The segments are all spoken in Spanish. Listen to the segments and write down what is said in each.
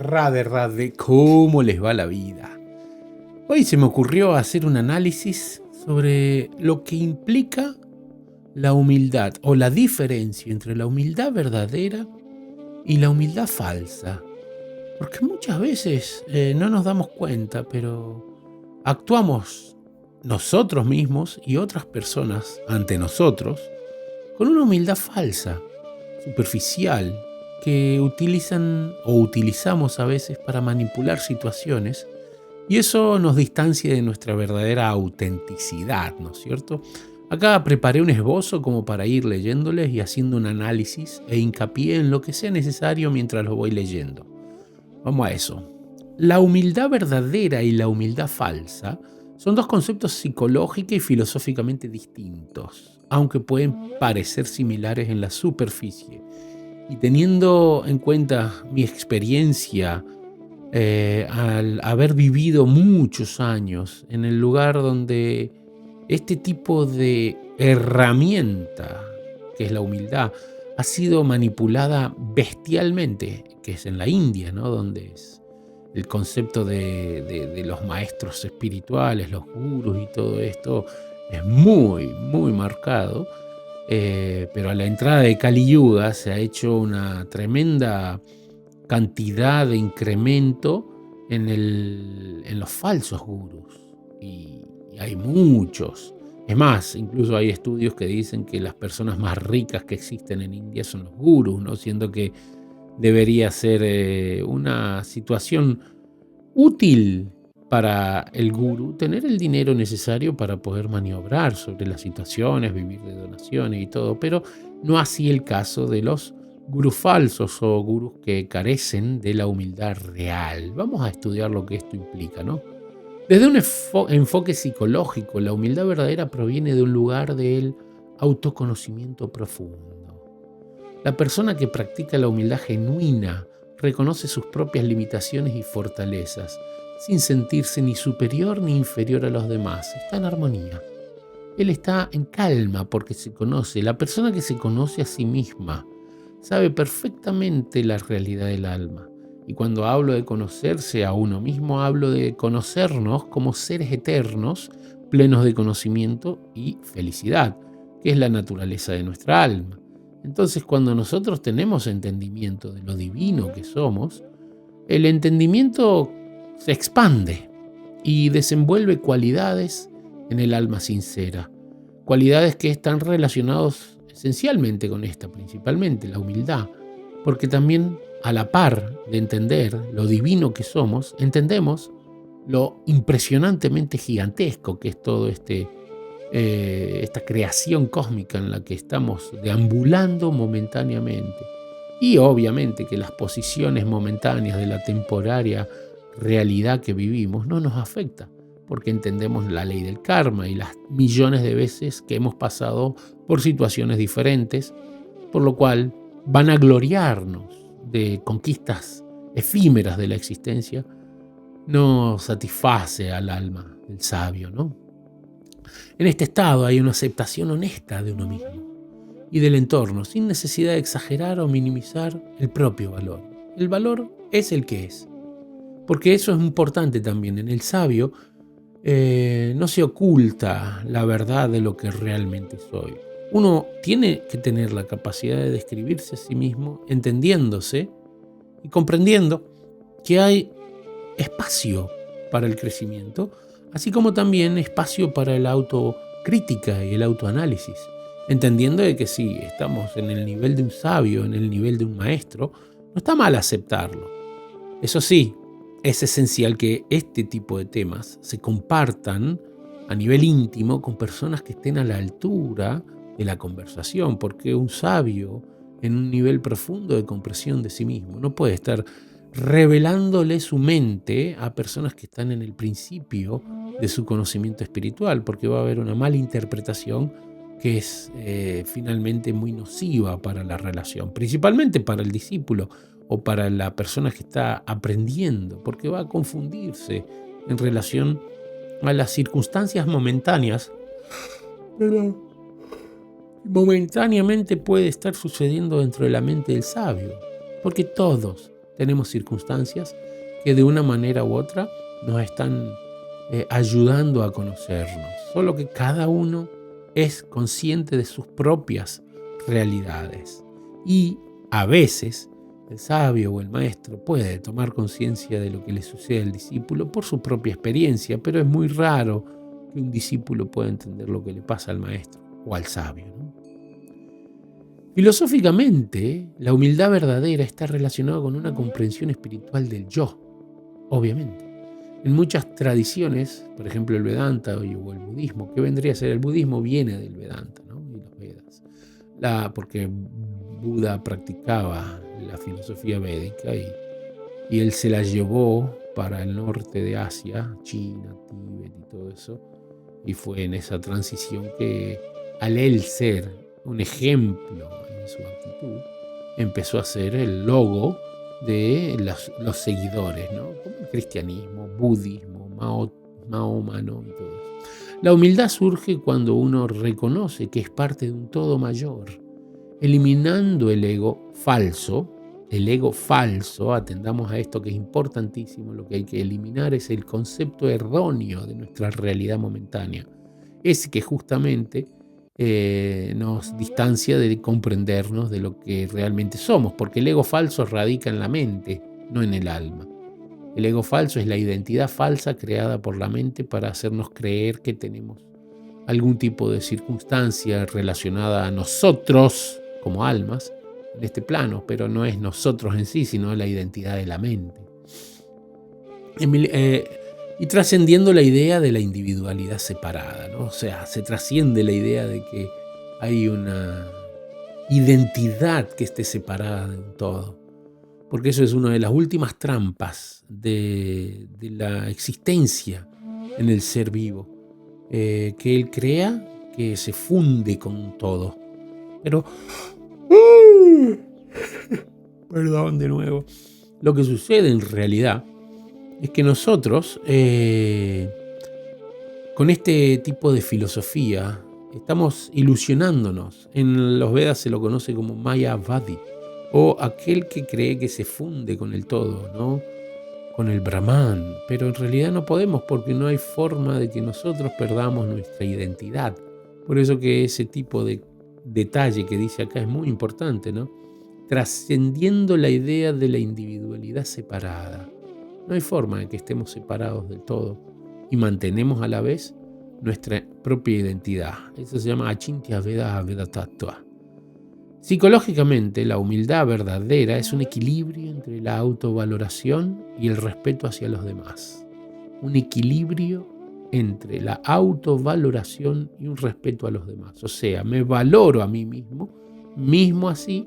Rade, ¿cómo les va la vida? Hoy se me ocurrió hacer un análisis sobre lo que implica la humildad o la diferencia entre la humildad verdadera y la humildad falsa. Porque muchas veces no nos damos cuenta, pero actuamos nosotros mismos y otras personas ante nosotros con una humildad falsa, superficial, que utilizan o utilizamos a veces para manipular situaciones, y eso nos distancia de nuestra verdadera autenticidad, ¿no es cierto? Acá preparé un esbozo como para ir leyéndoles y haciendo un análisis e hincapié en lo que sea necesario mientras lo voy leyendo. Vamos a eso. La humildad verdadera y la humildad falsa son dos conceptos psicológicos y filosóficamente distintos, aunque pueden parecer similares en la superficie. Y teniendo en cuenta mi experiencia al haber vivido muchos años en el lugar donde este tipo de herramienta, que es la humildad, ha sido manipulada bestialmente, que es en la India, ¿no? Donde es el concepto de los maestros espirituales, los gurús y todo esto es muy, muy marcado. Pero a la entrada de Kali Yuga se ha hecho una tremenda cantidad de incremento en los falsos gurús. Y hay muchos. Es más, incluso hay estudios que dicen que las personas más ricas que existen en India son los gurús, ¿no? Siendo que debería ser una situación útil para el gurú tener el dinero necesario para poder maniobrar sobre las situaciones, vivir de donaciones y todo, pero no así el caso de los gurús falsos o gurús que carecen de la humildad real. Vamos a estudiar lo que esto implica, ¿no? Desde un enfoque psicológico, la humildad verdadera proviene de un lugar del autoconocimiento profundo. La persona que practica la humildad genuina reconoce sus propias limitaciones y fortalezas, sin sentirse ni superior ni inferior a los demás. Está en armonía. Él está en calma porque se conoce. La persona que se conoce a sí misma sabe perfectamente la realidad del alma. Y cuando hablo de conocerse a uno mismo, hablo de conocernos como seres eternos, plenos de conocimiento y felicidad, que es la naturaleza de nuestra alma. Entonces, cuando nosotros tenemos entendimiento de lo divino que somos, el entendimiento se expande y desenvuelve cualidades en el alma sincera, cualidades que están relacionadas esencialmente con esta, principalmente la humildad, porque también a la par de entender lo divino que somos, entendemos lo impresionantemente gigantesco que es todo esta creación cósmica en la que estamos deambulando momentáneamente. Y obviamente que las posiciones momentáneas de la temporaria realidad que vivimos no nos afecta, porque entendemos la ley del karma y las millones de veces que hemos pasado por situaciones diferentes, por lo cual vanagloriarnos de conquistas efímeras de la existencia no satisface al alma del sabio, ¿no? En este estado hay una aceptación honesta de uno mismo y del entorno, sin necesidad de exagerar o minimizar el propio valor. El valor es el que es, porque eso es importante también. En el sabio no se oculta la verdad de lo que realmente soy. Uno tiene que tener la capacidad de describirse a sí mismo, entendiéndose y comprendiendo que hay espacio para el crecimiento, así como también espacio para la autocrítica y el autoanálisis, entendiendo de que si estamos en el nivel de un sabio, en el nivel de un maestro, no está mal aceptarlo. Eso sí, es esencial que este tipo de temas se compartan a nivel íntimo con personas que estén a la altura de la conversación, porque un sabio en un nivel profundo de comprensión de sí mismo no puede estar revelándole su mente a personas que están en el principio de su conocimiento espiritual, porque va a haber una mala interpretación que es finalmente muy nociva para la relación, principalmente para el discípulo o para la persona que está aprendiendo, porque va a confundirse en relación a las circunstancias momentáneas, pero momentáneamente puede estar sucediendo dentro de la mente del sabio, porque todos tenemos circunstancias que de una manera u otra nos están ayudando a conocernos. Solo que cada uno es consciente de sus propias realidades. Y a veces el sabio o el maestro puede tomar conciencia de lo que le sucede al discípulo por su propia experiencia, pero es muy raro que un discípulo pueda entender lo que le pasa al maestro o al sabio, ¿no? Filosóficamente, la humildad verdadera está relacionada con una comprensión espiritual del yo, obviamente. En muchas tradiciones, por ejemplo el Vedanta o el budismo, ¿qué vendría a ser? El budismo viene del Vedanta, ¿no? Y los Vedas. Porque Buda practicaba la filosofía védica y él se la llevó para el norte de Asia, China, Tíbet y todo eso. Y fue en esa transición que, al él ser un ejemplo en su actitud, empezó a ser el logo de los seguidores, ¿no? Como el cristianismo, budismo, mahomano y todo eso. La humildad surge cuando uno reconoce que es parte de un todo mayor, eliminando el ego falso. El ego falso, atendamos a esto que es importantísimo, lo que hay que eliminar es el concepto erróneo de nuestra realidad momentánea. Ese que justamente nos distancia de comprendernos de lo que realmente somos, porque el ego falso radica en la mente, no en el alma. El ego falso es la identidad falsa creada por la mente para hacernos creer que tenemos algún tipo de circunstancia relacionada a nosotros como almas en este plano, pero no es nosotros en sí, sino la identidad de la mente. Y trascendiendo la idea de la individualidad separada, ¿no? O sea, se trasciende la idea de que hay una identidad que esté separada de un todo, porque eso es una de las últimas trampas de la existencia en el ser vivo, que él crea que se funde con un todo. Pero, perdón de nuevo, lo que sucede en realidad es que nosotros, con este tipo de filosofía, estamos ilusionándonos. En los Vedas se lo conoce como Mayavadi, o aquel que cree que se funde con el todo, ¿no? Con el Brahman. Pero en realidad no podemos, porque no hay forma de que nosotros perdamos nuestra identidad. Por eso que ese tipo de detalle que dice acá es muy importante, ¿no? Trascendiendo la idea de la individualidad separada. No hay forma de que estemos separados del todo y mantenemos a la vez nuestra propia identidad. Eso se llama Achintya Veda Veda Tattva. Psicológicamente, la humildad verdadera es un equilibrio entre la autovaloración y el respeto hacia los demás. Un equilibrio entre la autovaloración y un respeto a los demás. O sea, me valoro a mí mismo así,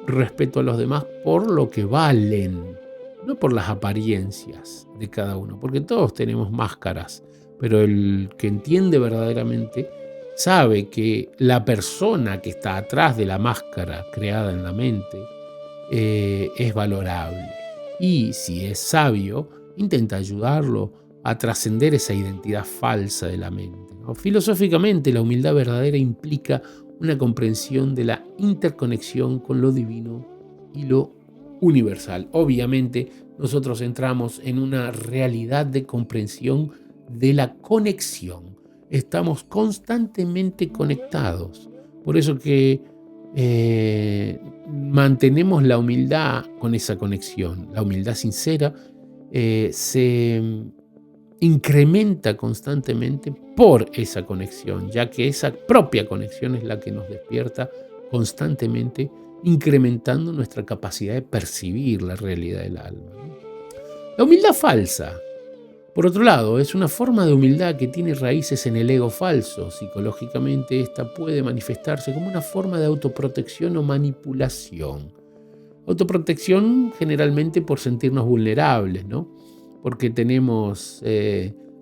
respeto a los demás por lo que valen, no por las apariencias de cada uno, porque todos tenemos máscaras, pero el que entiende verdaderamente sabe que la persona que está atrás de la máscara creada en la mente es valorable. Y si es sabio, intenta ayudarlo a trascender esa identidad falsa de la mente, ¿no? Filosóficamente, la humildad verdadera implica una comprensión de la interconexión con lo divino y lo universal. Obviamente, nosotros entramos en una realidad de comprensión de la conexión. Estamos constantemente conectados. Por eso que mantenemos la humildad con esa conexión. La humildad sincera se incrementa constantemente por esa conexión, ya que esa propia conexión es la que nos despierta constantemente, incrementando nuestra capacidad de percibir la realidad del alma. La humildad falsa, por otro lado, es una forma de humildad que tiene raíces en el ego falso. Psicológicamente, esta puede manifestarse como una forma de autoprotección o manipulación. Autoprotección generalmente por sentirnos vulnerables, ¿no? Porque tenemos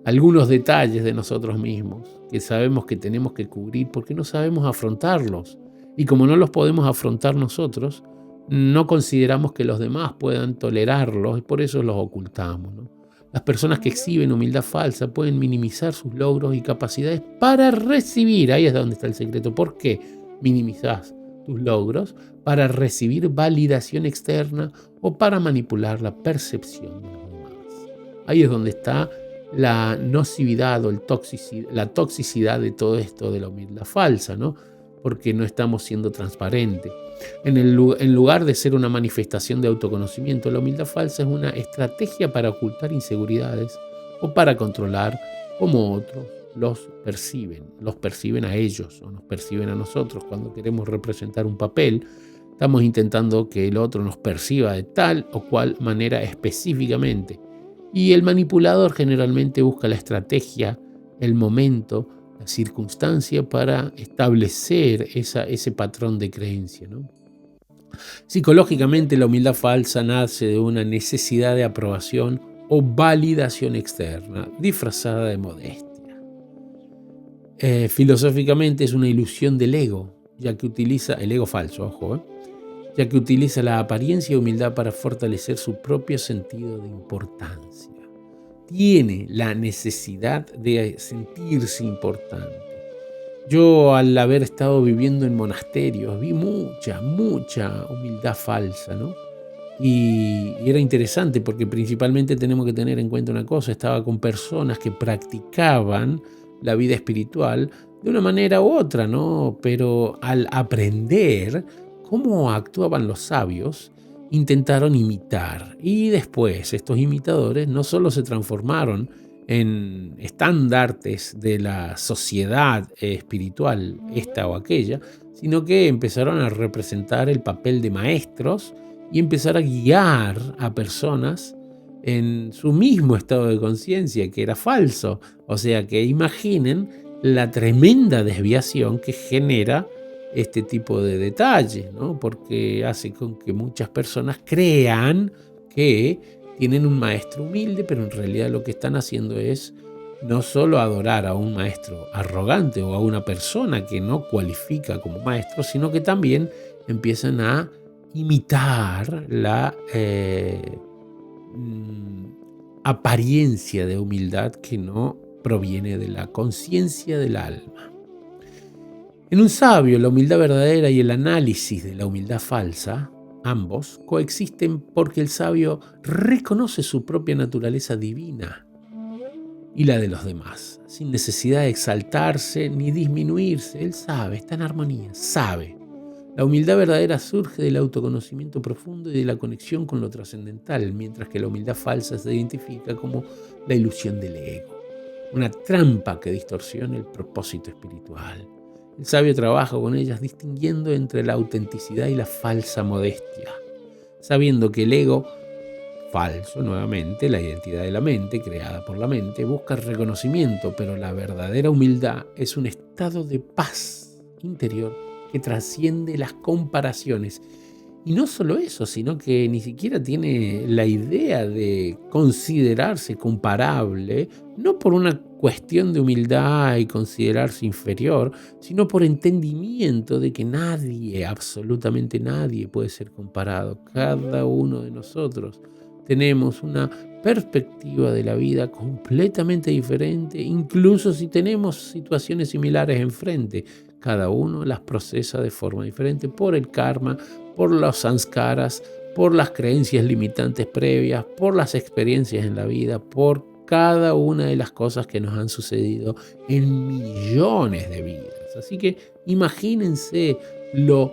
algunos detalles de nosotros mismos que sabemos que tenemos que cubrir porque no sabemos afrontarlos. Y como no los podemos afrontar nosotros, no consideramos que los demás puedan tolerarlos y por eso los ocultamos, ¿no? Las personas que exhiben humildad falsa pueden minimizar sus logros y capacidades para recibir. Ahí es donde está el secreto. ¿Por qué minimizás tus logros para recibir validación externa o para manipular la percepción de los demás. Ahí es donde está la nocividad o la toxicidad de todo esto de la humildad falsa, ¿no? Porque no estamos siendo transparentes. En lugar de ser una manifestación de autoconocimiento, la humildad falsa es una estrategia para ocultar inseguridades o para controlar cómo otros los perciben a ellos o nos perciben a nosotros. Cuando queremos representar un papel, estamos intentando que el otro nos perciba de tal o cual manera específicamente. Y el manipulador generalmente busca la estrategia, el momento, la circunstancia para establecer ese patrón de creencia, ¿no? Psicológicamente, la humildad falsa nace de una necesidad de aprobación o validación externa, disfrazada de modestia. Filosóficamente es una ilusión del ego, ya que utiliza el ego falso, ojo, ya que utiliza la apariencia de humildad para fortalecer su propio sentido de importancia. Tiene la necesidad de sentirse importante. Yo, al haber estado viviendo en monasterios, vi mucha humildad falsa, ¿no? Y era interesante porque principalmente tenemos que tener en cuenta una cosa: estaba con personas que practicaban la vida espiritual de una manera u otra, ¿no? Pero al aprender cómo actuaban los sabios, intentaron imitar. Y después estos imitadores no solo se transformaron en estandartes de la sociedad espiritual, esta o aquella, sino que empezaron a representar el papel de maestros y empezar a guiar a personas en su mismo estado de conciencia, que era falso. O sea que imaginen la tremenda desviación que genera este tipo de detalles, ¿no? Porque hace con que muchas personas crean que tienen un maestro humilde, pero en realidad lo que están haciendo es no solo adorar a un maestro arrogante o a una persona que no cualifica como maestro, sino que también empiezan a imitar la apariencia de humildad que no proviene de la conciencia del alma. En un sabio, la humildad verdadera y el análisis de la humildad falsa, ambos coexisten porque el sabio reconoce su propia naturaleza divina y la de los demás, sin necesidad de exaltarse ni disminuirse. Él sabe, está en armonía, sabe. La humildad verdadera surge del autoconocimiento profundo y de la conexión con lo trascendental, mientras que la humildad falsa se identifica como la ilusión del ego, una trampa que distorsiona el propósito espiritual. El sabio trabaja con ellas distinguiendo entre la autenticidad y la falsa modestia, sabiendo que el ego falso, nuevamente, la identidad de la mente, creada por la mente, busca reconocimiento, pero la verdadera humildad es un estado de paz interior que trasciende las comparaciones. Y no solo eso, sino que ni siquiera tiene la idea de considerarse comparable, no por una cuestión de humildad y considerarse inferior, sino por entendimiento de que nadie, absolutamente nadie, puede ser comparado. Cada uno de nosotros tenemos una perspectiva de la vida completamente diferente, incluso si tenemos situaciones similares enfrente. Cada uno las procesa de forma diferente por el karma, por los samskaras, por las creencias limitantes previas, por las experiencias en la vida, por cada una de las cosas que nos han sucedido en millones de vidas. Así que imagínense lo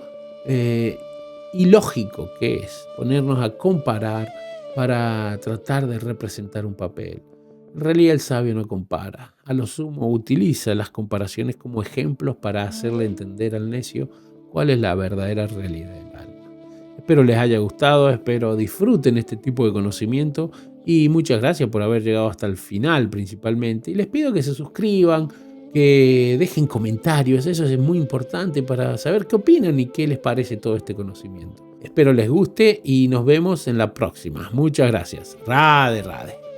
ilógico que es ponernos a comparar para tratar de representar un papel. En realidad el sabio no compara, a lo sumo utiliza las comparaciones como ejemplos para hacerle entender al necio cuál es la verdadera realidad del alma. Espero les haya gustado, espero disfruten este tipo de conocimiento y muchas gracias por haber llegado hasta el final principalmente. Y les pido que se suscriban, que dejen comentarios, eso es muy importante para saber qué opinan y qué les parece todo este conocimiento. Espero les guste y nos vemos en la próxima. Muchas gracias. Radhe, radhe.